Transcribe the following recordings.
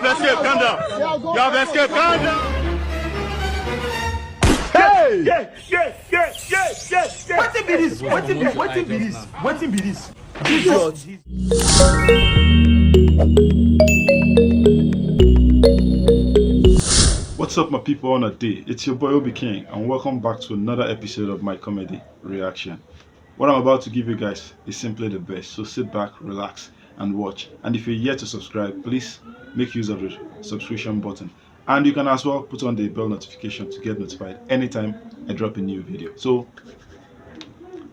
have escaped. Calm down. You have escaped. Calm down. Hey! Yeah. What be this? What be this? What's up, my people on a day? It's your boy OBIKING, and welcome back to another episode of my comedy reaction. What I'm about to give you guys is simply the best, so sit back, relax, and watch. And if you're yet to subscribe, please make use of the subscription button. And you can as well put on the bell notification to get notified anytime I drop a new video. So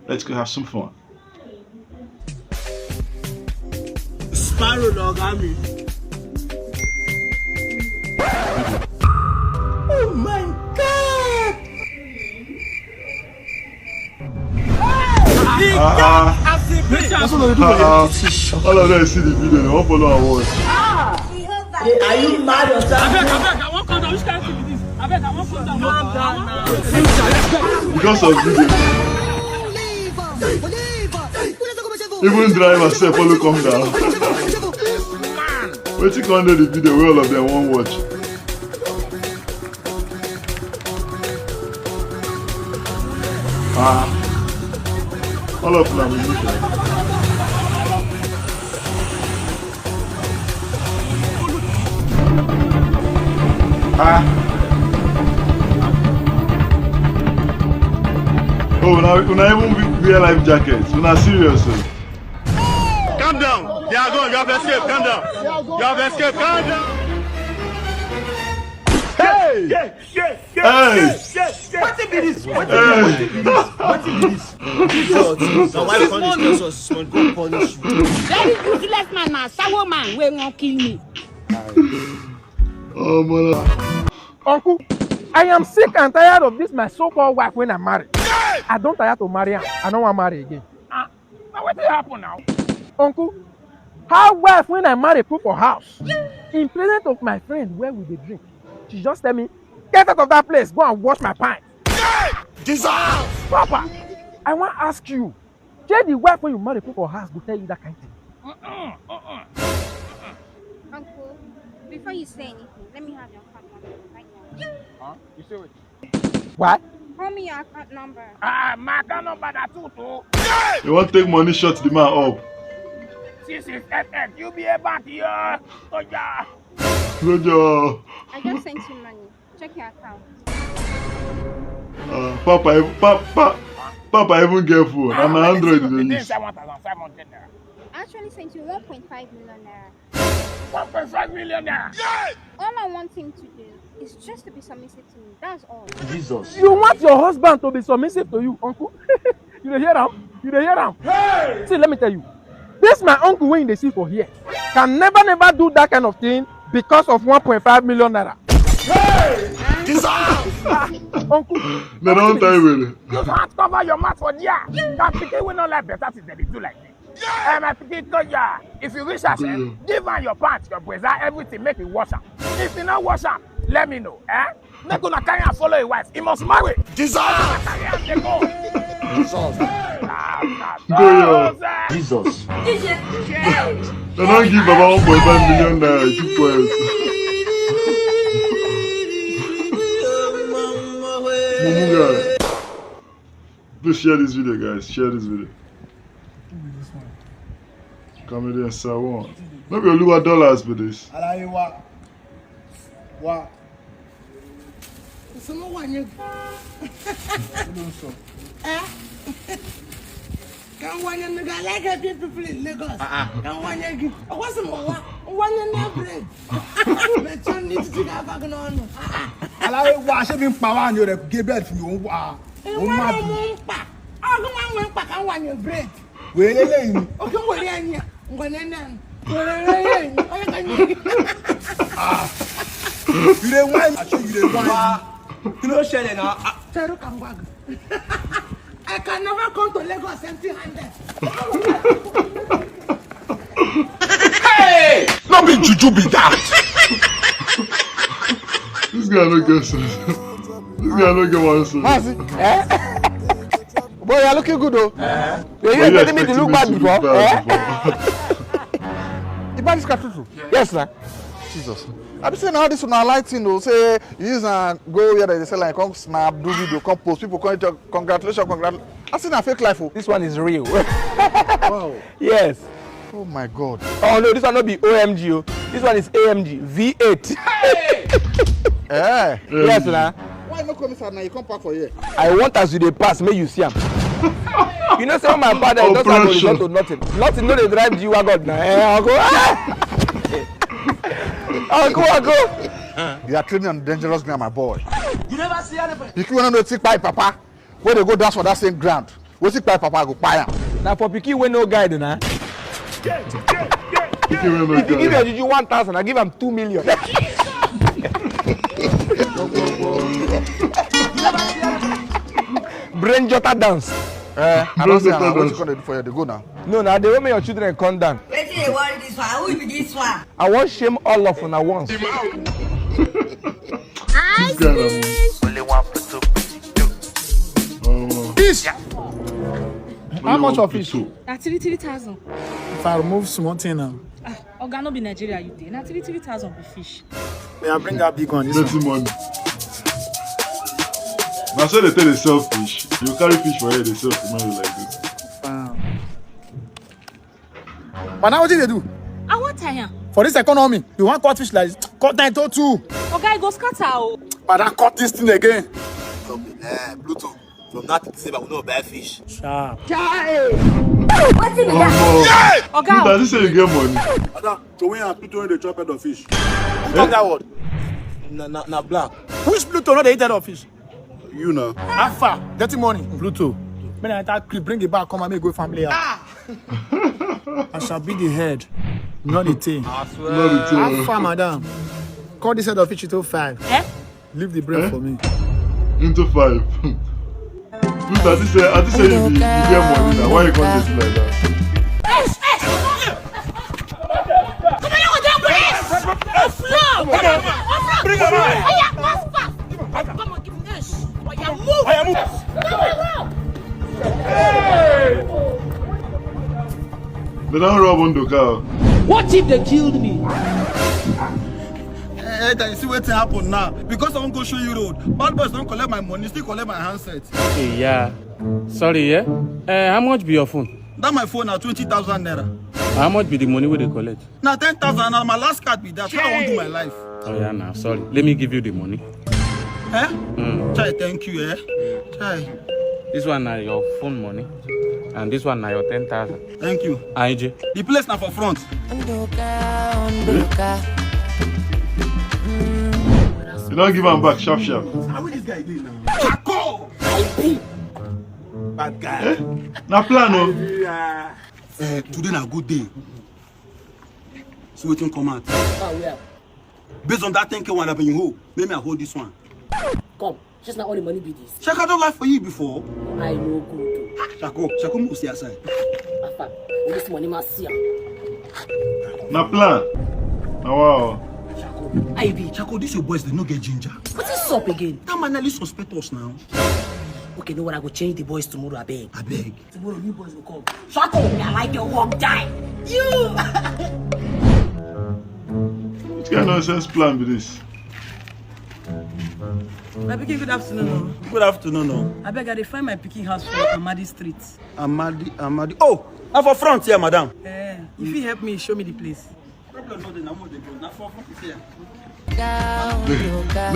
let's go have some fun. Sparrow Nogami. Oh my God! All of them see the video, they won't follow our words. Are you mad or something? I won't come down. Which kind of thing is this? I won't come down. Because of video. Even driver self follow come down. Wait till come the video where all of them won't watch. All of them will Oh, now even wear life jackets. We're not serious. Calm down. They are gone. You have escaped. Calm down. You have escaped. Calm down. Hey! What be this? What be this? Now why punish us? Go punish you. Very useless man, now sour man, we won't kill me. Oh, man. Uncle, I am sick and tired of this my so-called wife when I marry. I don't tire to marry her. I don't want to marry again. Now what will happen now? Uncle, how wife when I marry put for house? In presence of my friend, where will they drink? She just tell me, get out of that place, go and wash my pants. Jesus! Papa, I want to ask you, tell the wife when you marry put for house will tell you that kind of thing. Uncle, before you say anything, let me have your account number right now. Huh? You say what? What? Call me your account number. My account number that too. You want to take money, shut the man up. This is FF. You be a back here. Oh yeah. Good job. I just sent you money. Check your account. Papa even get phone. I'm an Android. This is 1,500 naira. I actually sent you 1.5 million naira. 1.5 million naira. All I want him to do is just to be submissive to me. That's all. Jesus. You want your husband to be submissive to you, uncle? You dey hear him? You dey hear him? Hey! See, let me tell you. This my uncle when they see for here can never do that kind of thing because of 1.5 million naira. Hey! Jesus! Uncle, They don't tell you. You can't cover your mouth for there. That pikin will not like better things than they do like this. My pikin told ya, if you wish us, give her your pants, your brazier, everything, make it wash am. If you not wash am, let me know. Make una carry and follow your wife. He must marry. Jesus! Jesus! Jesus! They don't give about 1.5 million naira. 2 points. Please share this video, guys. Share this video. Comedy and Sawan. Maybe you'll lose dollars for this. What? Can one nigga like a people in Lagos? Can one nigga? I wasn't one bread. Let's need to take a bag on. I wash it in power and you're a give bread for you. I'm going to pack on your bread. Well, okay, what are you? When you don't want, you don't want. You know, Shelly now. I can never come to Lagos empty-handed. Hey! Not be juju be that. This guy don't get sense. This guy don't get one sense. Mazi, boy, you're looking good though. You expecting me to look bad before? You buy this car too? Yes, sir. Jesus. I be saying how this one lighting though. Say you use and go where they sell like come snap, do video, come post, people come to congratulations. I seen a fake life. Oh. This one is real. Wow. Yes. Oh my God. Oh no, this one not be OMG. Oh. This one is AMG V8. Eh. Yes, nah. Why not come inside now? You come park for here. I want as you dey pass, make you see him. You know, some of my father doesn't have to resort to nothing. Nothing, no, they drive G-Wagon now. I'll go. I'll go. You are training on dangerous ground, my boy. You never see anything. You want to take by Papa? Where they go dance for that same ground? We take by Papa, go buy him. Now for Piki, we no guide, nah. If you give your Juju 1,000, I give him 2 million. Brain jotter dance. I don't say what you gonna do for you. They go now. No, they want me your children come down. Wait till you want this one. Who will be this one? I want shame all of them at once. Only one for two. Fish. How much of fish? That's 3,000. If I remove small thing now. Oga no be Nigeria you dey. Na 3,000 be fish. May I bring that big one? This Dirty money. Now so they tell they sell fish. You carry fish for here, they sell for money like this. But now what did they do? I want tire. For this economy, you want cut fish like this? Cut 922. Oga, go scatter o. But I cut this thing again. Bluetooth. From that to December, we know buy fish. Sharp. What's it that? Oga. Does he say you get money? Ada, so when you put on the chop head of fish. Who talk that word? Na black. Which Pluto not the eater of fish? You know. Alpha, dirty money. Pluto. When I bring it back, come and make go family. I shall be the head, not the tail. Not the tail. Alpha, madam. Call this head of fish into 5. Eh? Leave the brain for me. Into 5. Dude, I just say you get money now. Why you can't do like that? Bring him They don't rob Nduka. What if they killed me? Hey, you see what's happen now? Because I won't go show you road. Bad boys don't collect my money, still collect my handset. Hey, yeah. Sorry, yeah? How much be your phone? That my phone now 20,000 naira. How much be the money we they collect? Now 10,000 and my last card be that. How I want to do my life. Oh yeah, now sorry. Let me give you the money. Eh? Chai, thank you, eh? Chai. This one now your phone money. And this one now your 10,000. Thank you. IJ. The place now for front. You don't give him back, sharp. How will this guy do now? Chako! Bad guy. Eh? Now plan, no? Today na good day. So we can come out. Based on that 10K one that you hold, maybe I hold this one. Come, just not all the money be this. Shaka don't lie for you before. I know good. Shako must stay aside. Papa, this money must see. Now plan. Now wow. Chako, this your boys, they no get ginger. What is up again? That man at least suspect us now. Okay, know what? I go change the boys tomorrow. I beg. Tomorrow, new boys will come. Shako, I like your work, die. You. What kind of nonsense plan with this? My pikin, good afternoon. Good afternoon. I beg, I find my pikin house for Amadi Street. Amadi. Oh, I'm for front here, madam. If you help me, show me the place. They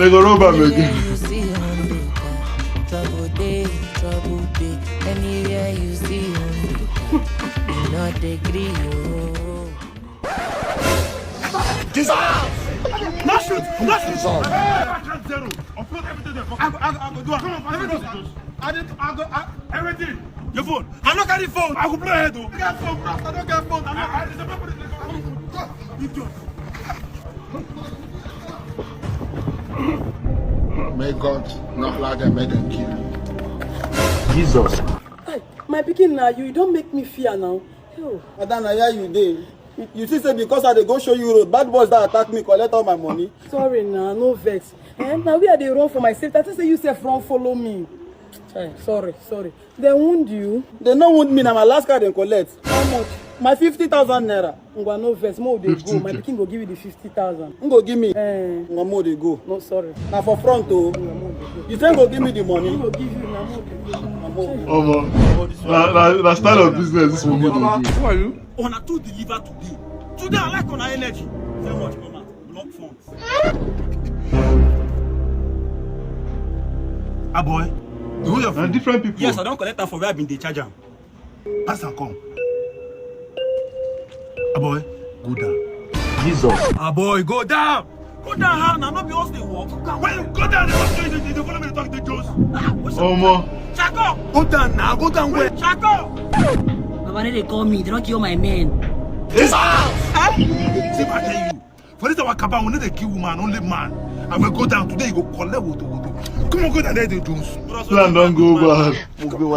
go rob him again. Trouble day, anywhere you see not degree. Not shoot. Everything. Your phone. I'm not carrying phone. I will play ahead. I got phone, bro. I don't get phone. May God not allow them, make them kill. Jesus. Hey, my pikin now, you don't make me fear now. Adana, yeah, you did. You see, say because I dey go show you road, bad boys that attack me, collect all my money. Sorry now, no vex. Now we are the run for my safety. I just say you say front follow me. Sorry. They wound you. They no wound me, now my last card they collect. How much? My 50,000 naira. Ngwa no vex, more they go. My pikin go give you the 50,000. Ngo give me. Ngwa more they go. No sorry. Now for front oh. You think go give me the money? Ngo give you na more. That's style of business this will be. Who are you? On a to deliver today. Today I like on our energy. Say much mama. Block funds. Ah boy. Who your friend? Different people. Yes, I don't collect that for where I've been the charger. Pass and come. Ah boy, go down. Jesus. Ah boy, go down. Go down, how? Now not be us they walk. When you go down, they follow me to talk to Jones. Shako! Go down now, go down where? Shako! Baba, they call me, they don't kill my men. This house! See what I tell you. For this our cabal, we need to kill woman, only man. I will go down today, you go collect what. Come on, go down there, Jones. Plan don't go bad. Come on,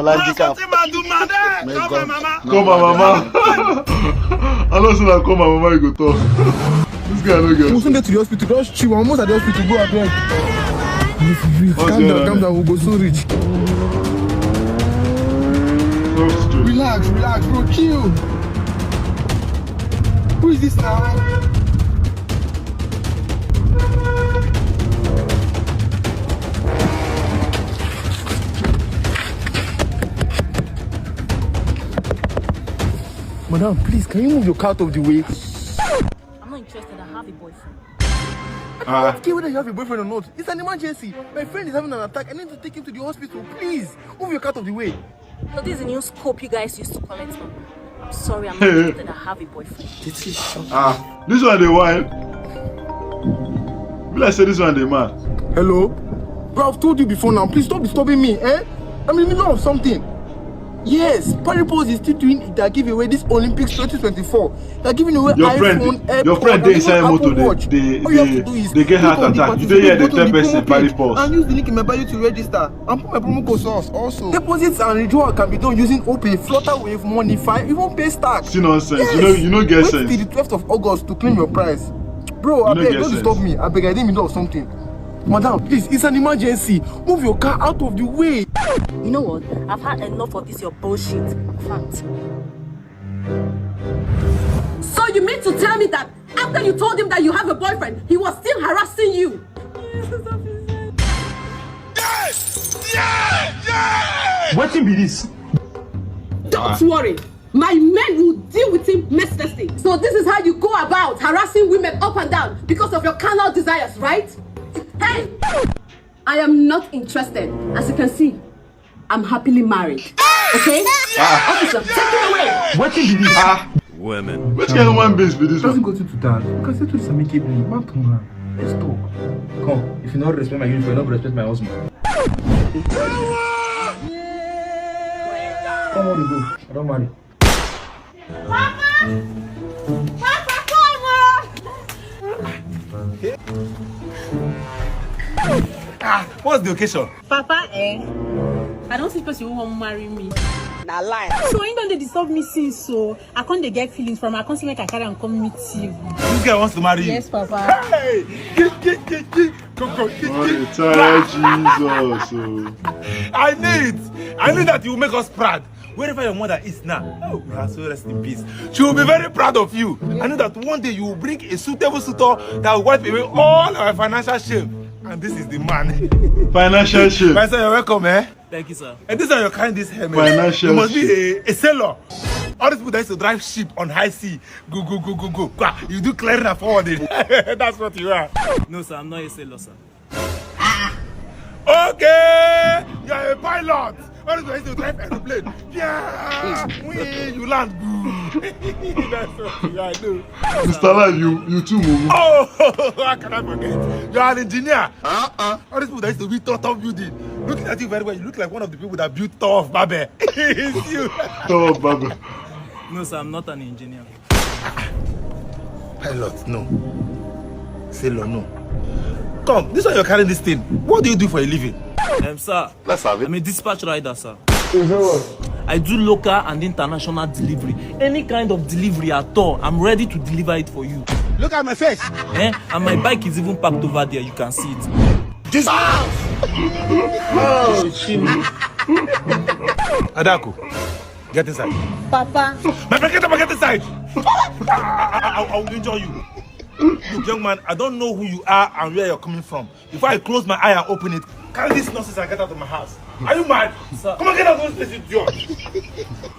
mama. Come on, mama. I know so that come on, mama, you go talk. This guy no get. We soon get to the hospital. Just chill. Almost at the hospital. Go abeg. Calm down. We go so rich. Relax, bro. Chill. Who is this now? Madam, please, can you move your car out of the way? I'm not interested. I have a boyfriend. I don't care whether you have a boyfriend or not. It's an emergency. My friend is having an attack. I need to take him to the hospital. Please, move your car out of the way. So this is a new scope you guys used to collect from. I'm sorry, I'm not interested. I have a boyfriend. This one the wife. Will I say this one the man? Hello? Bro, I've told you before now. Please stop disturbing me, eh? I'm in the middle of something. Yes, Funnybros is still doing their giveaway this Olympics 2024. They're giving away iPhone, AirPods, your friend they inside motor, they get heart attack. You don't hear the 10% Funnybros. And use the link in my bio to register. And put my promo code SOS also. Deposits and withdrawal can be done using OPay, Flutterwave, Monify, even pay stack. See nonsense. Yes. You know get sense. Wait till the 12th of August to claim your prize. Bro, I beg, don't disturb me. I beg, I didn't middle of something. Madam, please, it's an emergency. Move your car out of the way. You know what? I've had enough of this your bullshit. Fact. So you mean to tell me that after you told him that you have a boyfriend, he was still harassing you? Yes! What be this? Don't worry. My men will deal with him mercilessly. So this is how you go about harassing women up and down because of your carnal desires, right? Hey! I am not interested. As you can see, I'm happily married. Okay? Officer, take him away! What be this? Women. Which kind of one base be this one? Doesn't go to that. You can say to this amicably. Man, come on. Let's talk. Come. If you don't respect my uniform, you don't respect my husband. Come on, you go. I don't marry. Papa, come on! What's the occasion? Papa, I don't think you won't marry me. Nah, lie. So you don't disturb me since so I can't get feelings from I can't make a carry and come meet you. This guy wants to marry you. Yes, Papa. Hey! Go. Jesus. I knew that you will make us proud. Wherever your mother is now, we are so rest in peace. She will be very proud of you. I know that one day you will bring a suitable suitor that will wipe away all our financial shame. And this is the man. Financial shame. My son, you're welcome, eh? Thank you, sir. And this is how you're carrying this helmet. Financial You must shame. be a sailor. All these people that used to drive ship on high sea. Go. You do clearing and forwarding. That's what you are. No, sir, I'm not a sailor, sir. Okay! You're a pilot. All these people used to drive aeroplane. Yeah! You land good. That's what you are, no. Mr. Live, you too, Mumu. Oh, how can I forget? You're an engineer. All these people that used to build top building. Looking at you very well, you look like one of the people that built Tower of Babel. It's you. Tower of Babel. No, sir, I'm not an engineer. Pilot, no. Sailor, no. Come, this one you're carrying this thing. What do you do for a living? Sir, let's have it. I'm a dispatch rider, sir. What? I do local and international delivery. Any kind of delivery at all, I'm ready to deliver it for you. Look at my face. And my bike is even parked over there. You can see it. This house. Oh, shit. Adako, Get inside. Papa. My friend, get inside. I will injure you. Look, young man, I don't know who you are and where you're coming from. Before I close my eye and open it, carry this nonsense and get out of my house. Are you mad? Sir. Come on, get out of this place, idiot.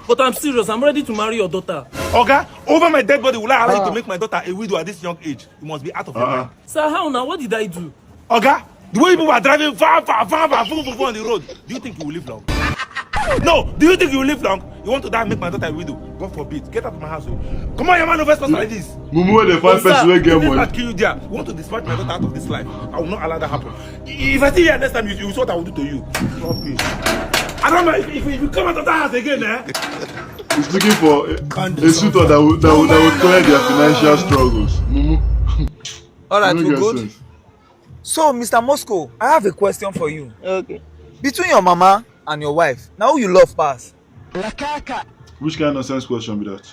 But I'm serious. I'm ready to marry your daughter. Okay? Over my dead body, will I allow you to make my daughter a widow at this young age? You must be out of your mind. Sir, how now? What did I do? Okay? The way people are driving far on the road, do you think you will live long? No, do you think you will live long? You want to die and make my daughter a widow? God forbid. Get out of my house. Come on, your man over like this. Mumu, the five person will get money. If I kill you there, you want to dispatch my daughter out of this life. I will not allow that happen. If I see you next time, you see what I will do to you. I don't know if you come out of that house again, He's looking for a suitor that will clear their financial struggles. Mumu. Alright, we're good. Sense. So, Mr. Moscow, I have a question for you. Okay. Between your mama and your wife, now who you love pass? Which kind of nonsense question be that?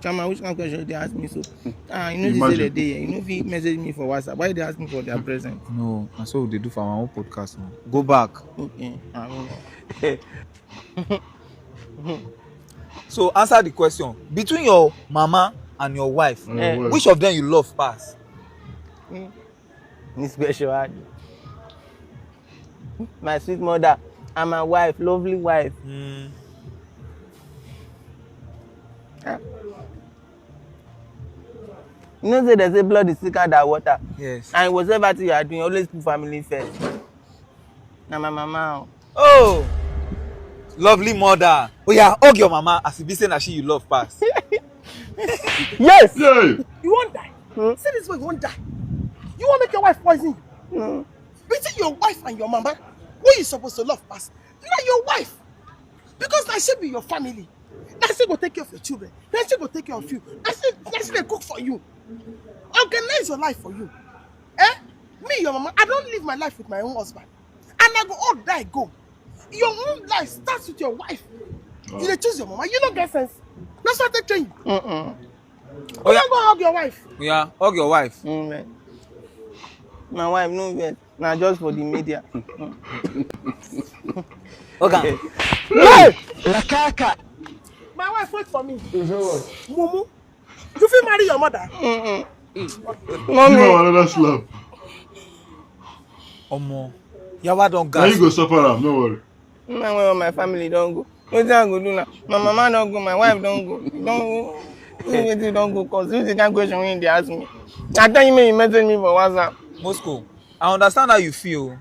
Chama, which kind of question they ask me so? You know this is the day. You know if he message me for WhatsApp, why they ask me for their present? No, that's what they do for our own podcast now. Go back. Okay. So answer the question. Between your mama and your wife, which of them you love pass? This special. My sweet mother and my wife, lovely wife. You know, say there's a blood is thicker than water. Yes. And whatever you are doing, always put family first. Now my mama. Oh, lovely mother. Oh yeah, hug your mama as if be saying that she you love pass. Yes. Yeah. You won't die. See this way, you won't die. You won't make your wife poison you. Between your wife and your mama, who you supposed to love pass? Not your wife. Because that should be your family. That should go take care of your children. That should go take care of you. That should they cook for you. Organize your life for you. Me, your mama, I don't live my life with my own husband. And I go all die go. Your own life starts with your wife. You dey choose your mama. You don't get sense. That's what they train you. Oh yeah, go hug your wife. Yeah, hug your wife. My wife no yet. Now just for the media. Okay. Hey! Lakaka. My wife wait for me. Mumu, you feel marry your mother? Mommy. Give her another slap. Omo, Yawa don't go. Now you go suffer am, no worry. My family don't go. What I go do now? My mama don't go, my wife don't go. Don't go, cause this is the kind of question when they ask me. I tell you message me for WhatsApp. Moscow, I understand how you feel.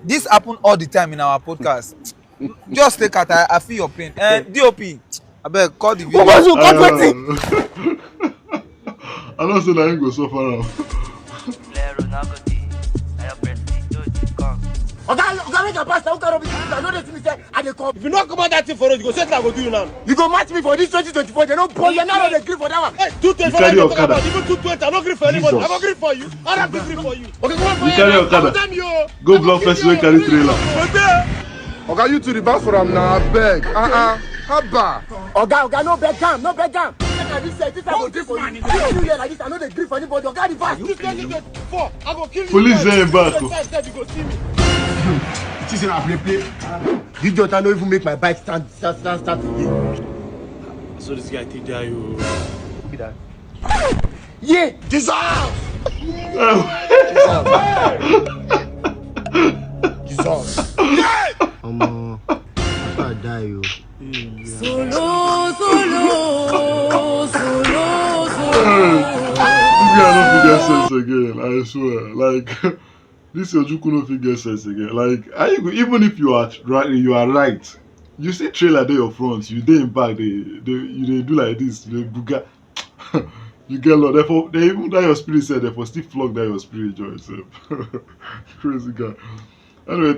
This happen all the time in our podcast. Just take it, I feel your pain. DOP, I beg call the video. Because you got waiting. I don't say that you go suffer am. If you not come out that thing for us, you go say I go do you now. You go match me for this 2024. They don't pull you now. They agree for that one. Hey, 220. Even 220. I don't agree for anybody. I'm agree for you. I don't agree for you. Okay, come on for you. Carry Okada. Go block first. We carry trailer. Okay, you to the back for them now. Beg. Haba. Okay, no beg jam. No beg jam. This I go do for you. Like this, I know they agree for anybody. Okay, the back. This 2024. I go kill you. Police saying back. You go see me. It is a play. This daughter don't even make my bike start again. So this guy think that you be that. Yeah, dissolve. Dissolve. Yeah. I die you. Solo. This guy don't figure sense again. I swear. Like. This Ojukwu no fit get sense again. Like, even if you are right, you see trailer there your front, you dey in back, you do like this, they buga. You get low. Therefore, they even that your spirit said, therefore still flog that your spirit joy yourself. Crazy guy. Anyway,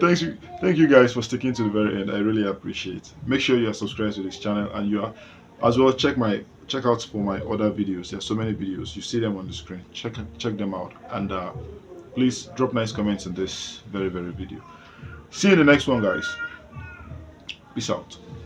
thank you guys for sticking to the very end. I really appreciate it. Make sure you are subscribed to this channel and you are as well check out for my other videos. There's so many videos. You see them on the screen. Check them out and please drop nice comments in this very video. See you in the next one, guys. Peace out.